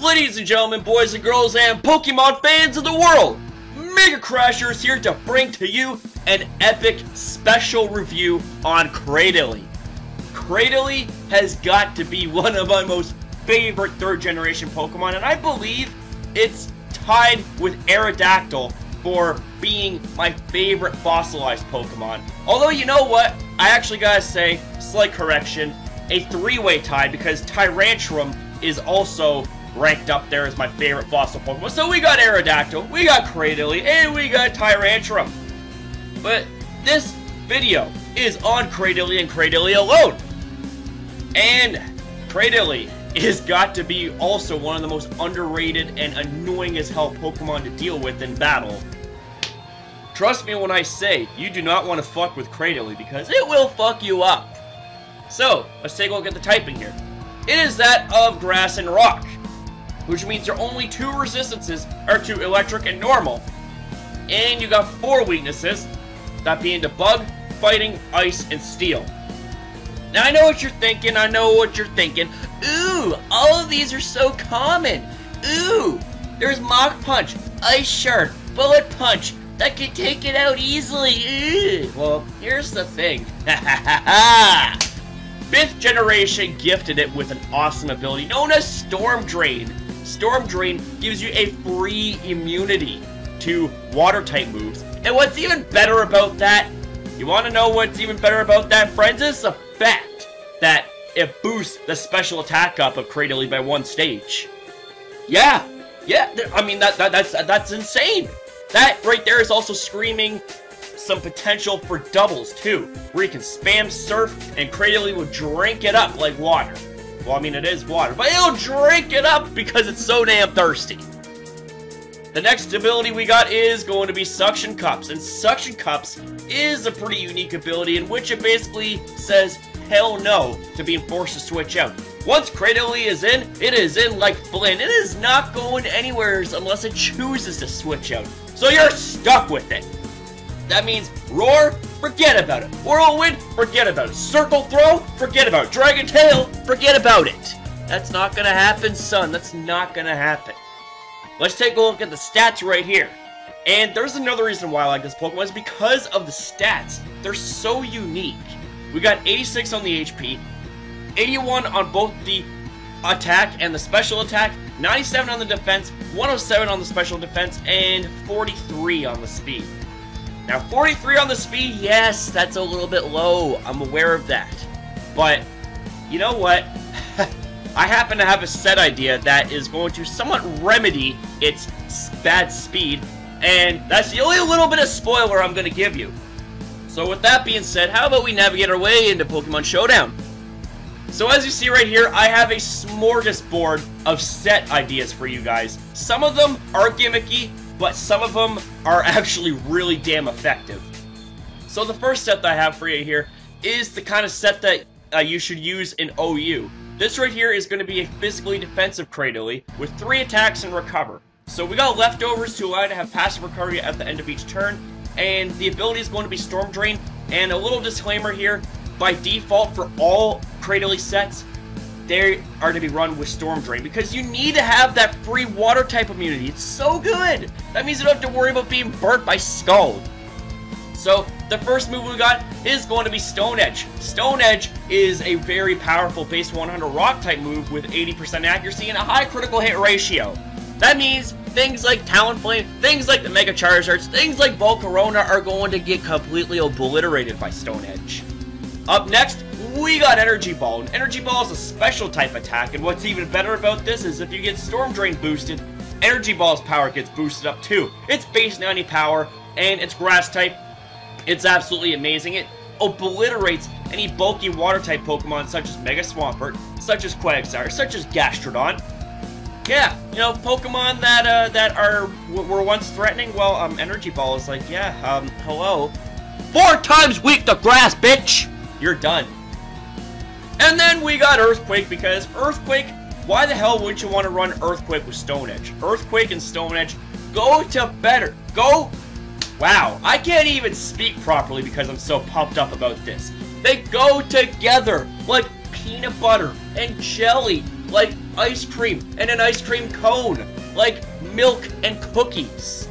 Ladies and gentlemen, boys and girls, and Pokemon fans of the world, Mega Crasher is here to bring to you an epic special review on Cradily. Cradily has got to be one of my most favorite third-generation Pokemon, and I believe it's tied with Aerodactyl for being my favorite fossilized Pokemon. Although, you know what? I actually gotta say, slight correction, a three-way tie, because Tyrantrum is also ranked up there as my favorite fossil Pokemon. So we got Aerodactyl, we got Cradily, and we got Tyrantrum. But this video is on Cradily and Cradily alone. And Cradily is got to be also one of the most underrated and annoying as hell Pokemon to deal with in battle. Trust me when I say, you do not want to fuck with Cradily, because it will fuck you up. So, let's take a look at the typing here. It is that of Grass and Rock, which means there are only two resistances, or to Electric and Normal. And you got four weaknesses, that being to Bug, Fighting, Ice, and Steel. Now I know what you're thinking, ooh, all of these are so common. Ooh, there's Mach Punch, Ice Shard, Bullet Punch, that can take it out easily. Ooh. Well, here's the thing. 5th generation gifted it with an awesome ability known as Storm Drain. Storm Drain gives you a free immunity to water-type moves. And what's even better about that, you want to know what's even better about that, friends? Is the fact that it boosts the special attack up of Cradily by 1 stage. Yeah, I mean, that's insane. That right there is also screaming some potential for doubles too, where you can spam Surf and Cradily will drink it up like water. Well, I mean, it is water, but it'll drink it up because it's so damn thirsty. The next ability we got is going to be Suction Cups, and Suction Cups is a pretty unique ability in which it basically says hell no to being forced to switch out. Once Cradily is in, it is in like Flynn. It is not going anywhere unless it chooses to switch out. So you're stuck with it. That means Roar, forget about it. Whirlwind, forget about it. Circle Throw, forget about it. Dragon Tail, forget about it. That's not gonna happen, son. That's not gonna happen. Let's take a look at the stats right here. And there's another reason why I like this Pokemon, is because of the stats. They're so unique. We got 86 on the HP, 81 on both the attack and the special attack, 97 on the defense, 107 on the special defense, and 43 on the speed. Now, 43 on the speed, yes, that's a little bit low. I'm aware of that. But, you know what? I happen to have a set idea that is going to somewhat remedy its bad speed, and that's the only little bit of spoiler I'm going to give you. So with that being said, how about we navigate our way into Pokemon Showdown? So as you see right here, I have a smorgasbord of set ideas for you guys. Some of them are gimmicky, but some of them are actually really damn effective. So the first set that I have for you here is the kind of set that you should use in OU. This right here is going to be a physically defensive Cradily with 3 attacks and recover. So we got leftovers to allow you to have passive recovery at the end of each turn, and the ability is going to be Storm Drain. And a little disclaimer here, by default for all Cradily sets, they are to be run with Storm Drain, because you need to have that free water type immunity. It's so good! That means you don't have to worry about being burnt by Scald. So, the first move we got is going to be Stone Edge. Stone Edge is a very powerful base 100 rock type move with 80% accuracy and a high critical hit ratio. That means things like Talonflame, things like the Mega Charizards, things like Volcarona are going to get completely obliterated by Stone Edge. Up next, we got Energy Ball, and Energy Ball is a special type attack, and what's even better about this is if you get Storm Drain boosted, Energy Ball's power gets boosted up too. It's base 90 power, and it's Grass type. It's absolutely amazing. It obliterates any bulky water type Pokemon such as Mega Swampert, such as Quagsire, such as Gastrodon. Yeah, you know, Pokemon that were once threatening, well, Energy Ball is like, yeah, hello. 4 times weak to Grass, bitch! You're done. And then we got Earthquake, because Earthquake, why the hell wouldn't you want to run Earthquake with Stone Edge? Earthquake and Stone Edge go to better. Wow, I can't even speak properly because I'm so pumped up about this. They go together like peanut butter and jelly, like ice cream and an ice cream cone, like milk and cookies.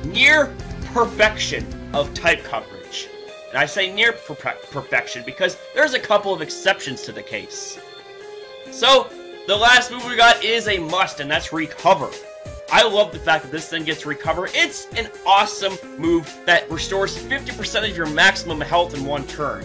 Near perfection of type coverage. And I say near perfection because there's a couple of exceptions to the case. So, the last move we got is a must, and that's Recover. I love the fact that this thing gets Recover. It's an awesome move that restores 50% of your maximum health in one turn.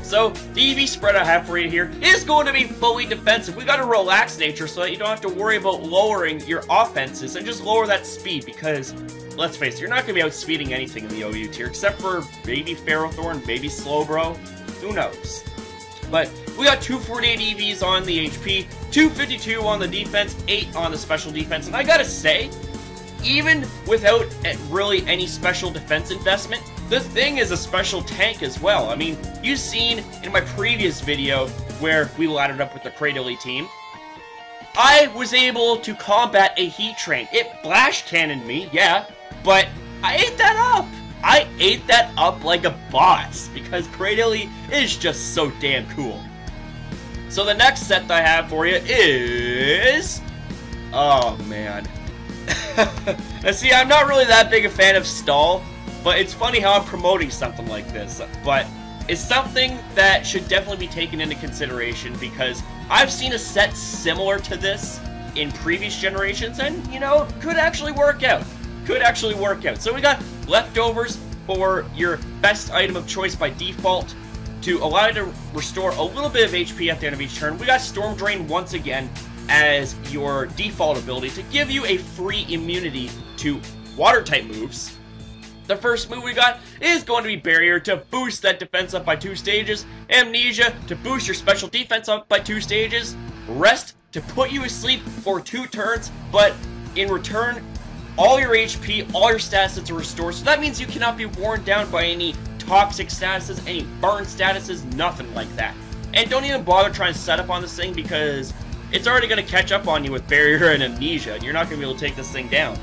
So, the EV spread I have for you here is going to be fully defensive. We got a relaxed nature so that you don't have to worry about lowering your offenses and just lower that speed because, let's face it, you're not going to be outspeeding anything in the OU tier except for maybe Ferrothorn, maybe Slowbro, who knows. But we got 248 EVs on the HP, 252 on the defense, 8 on the special defense, and I gotta say, even without really any special defense investment, the thing is a special tank as well. I mean, you've seen in my previous video where we laddered up with the Cradily team, I was able to combat a heat train. It flash cannoned me, yeah, but I ate that up. I ate that up like a boss, because Cradily is just so damn cool. So the next set that I have for you is... oh, man. Now see, I'm not really that big a fan of Stall, but it's funny how I'm promoting something like this. But it's something that should definitely be taken into consideration, because I've seen a set similar to this in previous generations, and, you know, could actually work out. Could actually work out. So we got Leftovers for your best item of choice by default to allow you to restore a little bit of HP at the end of each turn. We got Storm Drain once again as your default ability to give you a free immunity to water type moves. The first move we got is going to be Barrier to boost that defense up by 2 stages, Amnesia to boost your special defense up by 2 stages, Rest to put you asleep for 2 turns, but in return, all your HP, all your statuses are restored, so that means you cannot be worn down by any toxic statuses, any burn statuses, nothing like that. And don't even bother trying to set up on this thing because it's already going to catch up on you with Barrier and Amnesia, and you're not going to be able to take this thing down.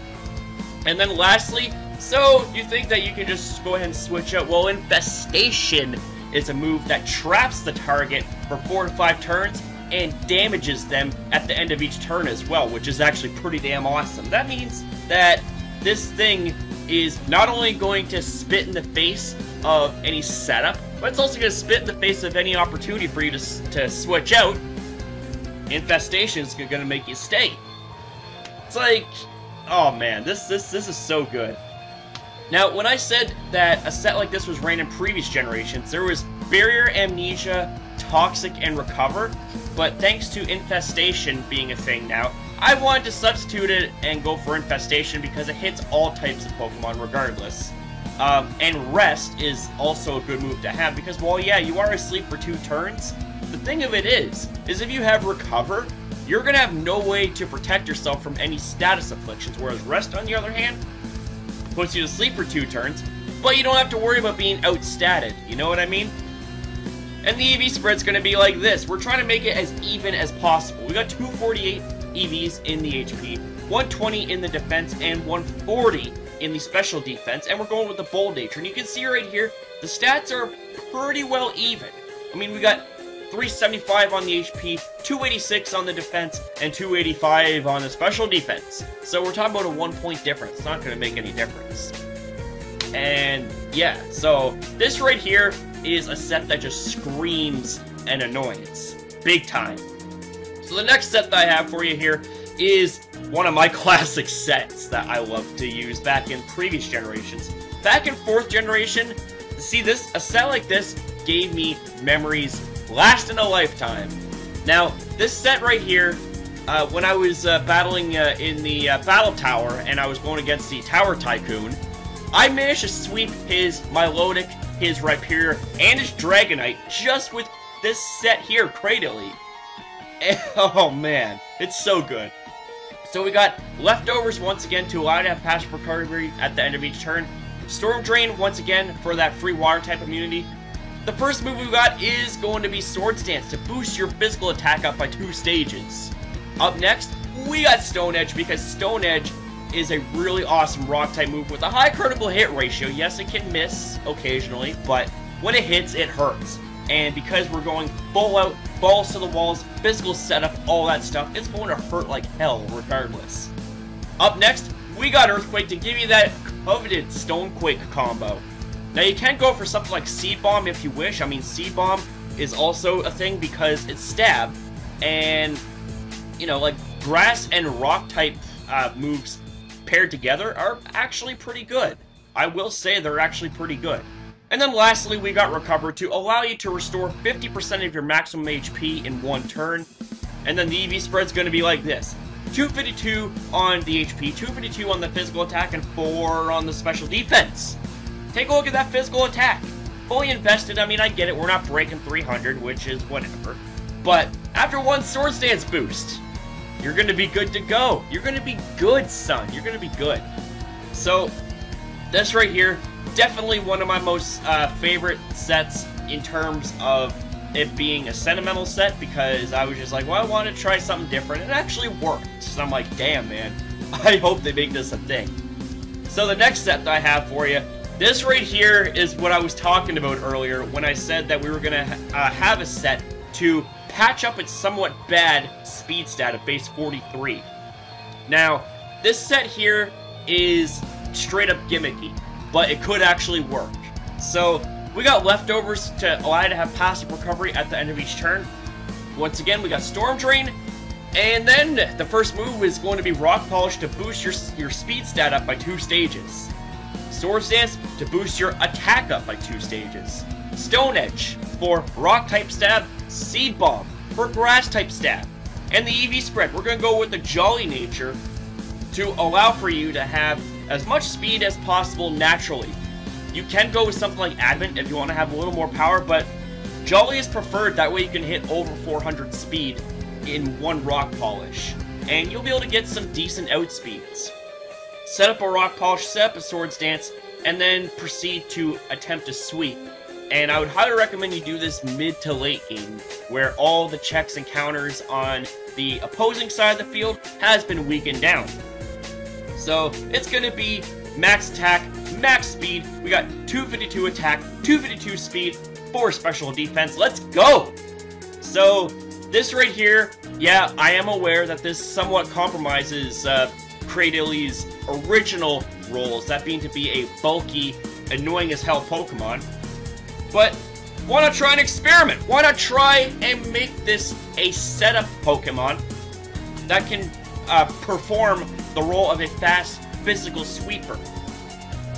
And then lastly, so you think that you can just go ahead and switch out? Well, Infestation is a move that traps the target for 4 to 5 turns and damages them at the end of each turn as well, which is actually pretty damn awesome. That means that this thing is not only going to spit in the face of any setup, but it's also going to spit in the face of any opportunity for you to switch out. Infestation is going to make you stay. It's like, oh man, this is so good. Now, when I said that a set like this was ran in previous generations, there was Barrier, Amnesia, Toxic, and Recover, but thanks to Infestation being a thing now, I wanted to substitute it and go for Infestation because it hits all types of Pokemon regardless. And Rest is also a good move to have because while, yeah, you are asleep for 2 turns, the thing of it is if you have Recover, you're going to have no way to protect yourself from any status afflictions, whereas Rest, on the other hand, puts you to sleep for 2 turns, but you don't have to worry about being outstatted, you know what I mean? And the EV spread's going to be like this. We're trying to make it as even as possible. We got 248 EVs in the HP, 120 in the defense, and 140 in the special defense, and we're going with the bold nature. And you can see right here, the stats are pretty well even. I mean, we got 375 on the HP, 286 on the defense, and 285 on the special defense. So we're talking about a 1-point difference. It's not going to make any difference. And yeah, so this right here is a set that just screams an annoyance. Big time. So the next set that I have for you here is one of my classic sets that I love to use back in previous generations. Back in 4th generation, see this, a set like this gave me memories lasting a lifetime. Now, this set right here, when I was battling in the Battle Tower and I was going against the Tower Tycoon, I managed to sweep his Milotic, his Rhyperior, and his Dragonite just with this set here, Cradily. Oh man, it's so good. So we got Leftovers once again to allow you to have passive recovery at the end of each turn. Storm Drain once again for that free water type immunity. The first move we got is going to be Swords Dance to boost your physical attack up by 2 stages. Up next, we got Stone Edge because Stone Edge is a really awesome rock type move with a high critical hit ratio. Yes, it can miss occasionally, but when it hits, it hurts. And because we're going full out balls to the walls, physical setup, all that stuff. It's going to hurt like hell regardless. Up next, we got Earthquake to give you that coveted Stonequake combo. Now you can go for something like Seed Bomb if you wish. I mean, Seed Bomb is also a thing because it's stab, and you know, like grass and rock type moves paired together are actually pretty good. I will say they're actually pretty good. And then lastly, we got Recover to allow you to restore 50% of your maximum HP in one turn. And then the EV spread's going to be like this: 252 on the HP, 252 on the physical attack, and 4 on the special defense. Take a look at that physical attack. Fully invested. I mean, I get it, we're not breaking 300, which is whatever. But after one Swords Dance boost, you're going to be good to go. You're going to be good, son. You're going to be good. So, this right here, definitely one of my most favorite sets in terms of it being a sentimental set, because I was just like, well, I want to try something different. It actually worked. So I'm like, damn, man. I hope they make this a thing. So the next set that I have for you, this right here is what I was talking about earlier when I said that we were going to have a set to patch up its somewhat bad speed stat of base 43. Now, this set here is straight up gimmicky, but it could actually work. So, we got leftovers to allow you to have passive recovery at the end of each turn. Once again, we got Storm Drain, and then the first move is going to be Rock Polish to boost your speed stat up by 2 stages. Swords Dance to boost your attack up by 2 stages. Stone Edge for rock type stab, Seed Bomb for grass type stab. And the EV spread, we're going to go with the Jolly nature to allow for you to have as much speed as possible naturally. You can go with something like Advent if you want to have a little more power, but Jolly is preferred, that way you can hit over 400 speed in one Rock Polish, and you'll be able to get some decent outspeeds. Set up a Rock Polish, set up a Swords Dance, and then proceed to attempt a sweep. And I would highly recommend you do this mid to late game, where all the checks and counters on the opposing side of the field has been weakened down. So it's going to be max attack, max speed. We got 252 attack, 252 speed, 4 special defense. Let's go! So this right here, yeah, I am aware that this somewhat compromises Cradily's original roles, that being to be a bulky, annoying as hell Pokemon. But why not try an experiment? Why not try and make this a setup Pokemon that can perform the role of a fast physical sweeper?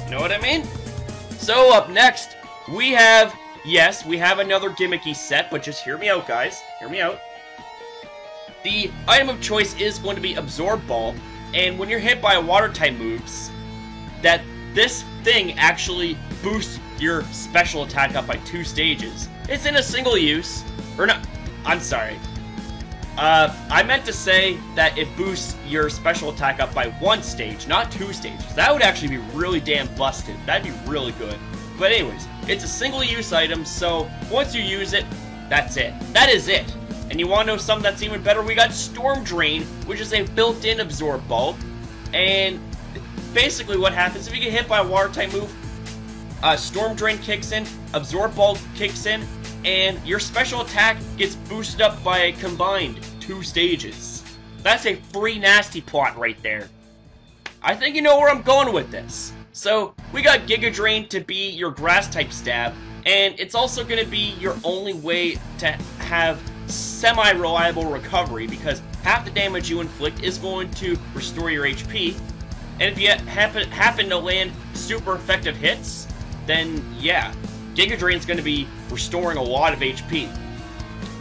You know what I mean? So up next, we have, yes, we have another gimmicky set, but just hear me out, guys. Hear me out. The item of choice is going to be Absorb Ball, and when you're hit by water type moves, that this thing actually boosts your special attack up by 2 stages. It's in a single use, or not, I'm sorry. I meant to say that it boosts your special attack up by 1 stage, not 2 stages. That would actually be really damn busted. That'd be really good. But anyways, it's a single use item, so once you use it, that's it. That is it. And you want to know something that's even better? We got Storm Drain, which is a built-in Absorb Ball. And basically what happens, if you get hit by a water type move, Storm Drain kicks in, Absorb Ball kicks in, and your special attack gets boosted up by a combined 2 stages. That's a free nasty plot right there. I think you know where I'm going with this. So, we got Giga Drain to be your grass type stab, and it's also going to be your only way to have semi-reliable recovery, because half the damage you inflict is going to restore your HP, and if you happen to land super effective hits, then yeah, Giga Drain's going to be restoring a lot of HP.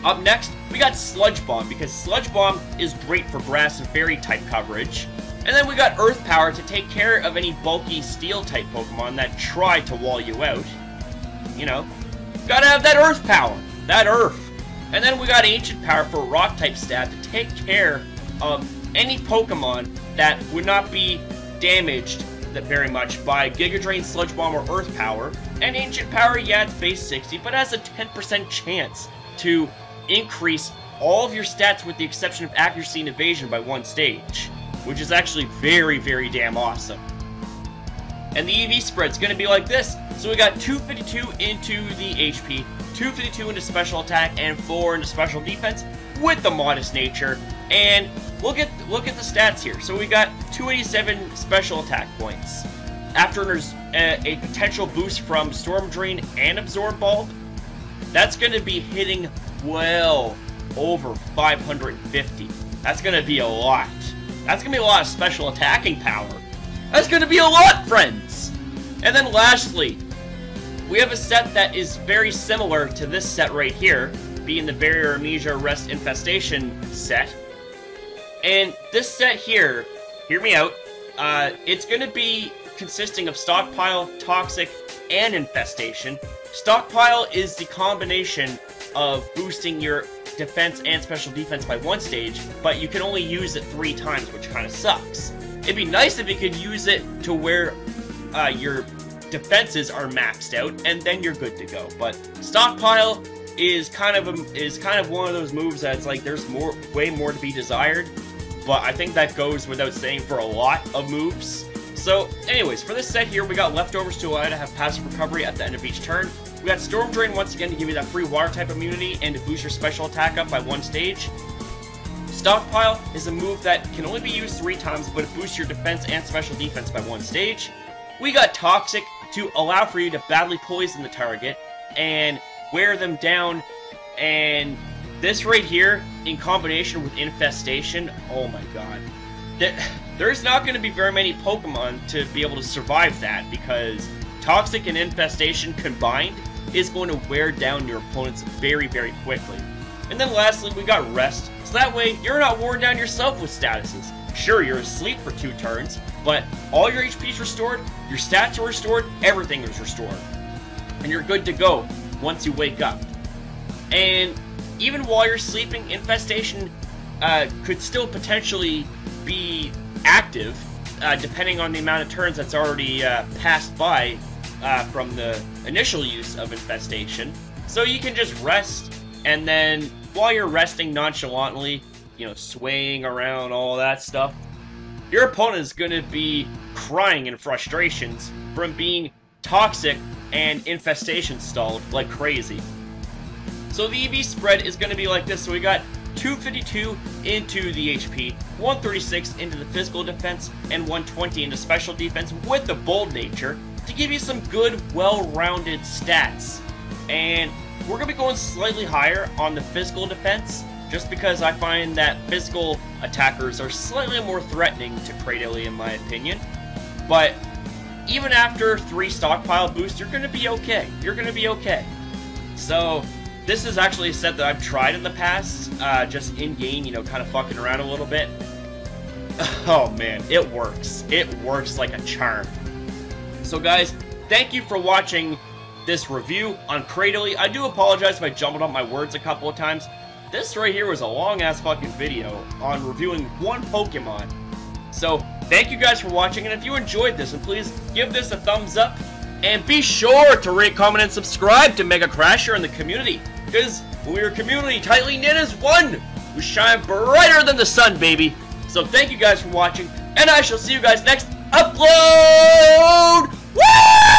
Up next, we got Sludge Bomb, because Sludge Bomb is great for grass and fairy type coverage. And then we got Earth Power to take care of any bulky steel type Pokemon that try to wall you out. You know, gotta have that Earth Power, that Earth. And then we got Ancient Power for rock type stab to take care of any Pokemon that would not be damaged that very much by Giga Drain, Sludge Bomb, or Earth Power. And Ancient Power, yeah, it's base 60, but has a 10% chance to increase all of your stats with the exception of accuracy and evasion by 1 stage, which is actually very, very damn awesome. And the EV spread's going to be like this. So we got 252 into the HP, 252 into special attack, and 4 into special defense with the modest nature. And look at the stats here. So we got 287 special attack points. After there's a potential boost from Storm Drain and Absorb Bulb, that's going to be hitting well over 550. That's going to be a lot. That's going to be a lot of special attacking power. That's going to be a lot, friends! And then lastly, we have a set that is very similar to this set right here, being the Barrier Amnesia Rest Infestation set. And this set here, hear me out, it's going to be consisting of Stockpile, Toxic, and Infestation. Stockpile is the combination of boosting your defense and special defense by 1 stage, but you can only use it 3 times, which kind of sucks. It'd be nice if you could use it to where your defenses are maxed out, and then you're good to go. But Stockpile is kind of one of those moves that's like there's way more to be desired. But I think that goes without saying for a lot of moves. So, anyways, for this set here, we got Leftovers to allow you to have passive recovery at the end of each turn. We got Storm Drain once again to give you that free water type immunity and to boost your special attack up by 1 stage. Stockpile is a move that can only be used 3 times, but it boosts your defense and special defense by 1 stage. We got Toxic to allow for you to badly poison the target and wear them down, and this right here, in combination with Infestation, oh my god. There's not going to be very many Pokemon to be able to survive that, because Toxic and Infestation combined is going to wear down your opponents very, very quickly. And then lastly, we got Rest, so that way you're not worn down yourself with statuses. Sure, you're asleep for 2 turns, but all your HP is restored, your stats are restored, everything is restored. And you're good to go once you wake up. And even while you're sleeping, Infestation could still potentially be active, depending on the amount of turns that's already passed by from the initial use of Infestation. So you can just rest, and then while you're resting nonchalantly, you know, swaying around, all that stuff, your opponent is going to be crying in frustrations from being Toxic and Infestation stalled like crazy. So the EV spread is going to be like this. So we got 252 into the HP, 136 into the physical defense, and 120 into special defense with the bold nature to give you some good, well-rounded stats. And we're going to be going slightly higher on the physical defense, just because I find that physical attackers are slightly more threatening to Cradily in my opinion. But even after 3 stockpile boosts, you're going to be okay. You're going to be okay. So this is actually a set that I've tried in the past, just in-game, you know, kind of fucking around a little bit. Oh man, it works. It works like a charm. So guys, thank you for watching this review on Cradily. I do apologize if I jumbled up my words a couple of times. This right here was a long-ass fucking video on reviewing 1 Pokemon. So, thank you guys for watching, and if you enjoyed this, and please give this a thumbs up, and be sure to rate, comment, and subscribe to Mega Crasher in the community, because when we're community tightly knit as one, we shine brighter than the sun, baby. So thank you guys for watching, and I shall see you guys next upload! Woo!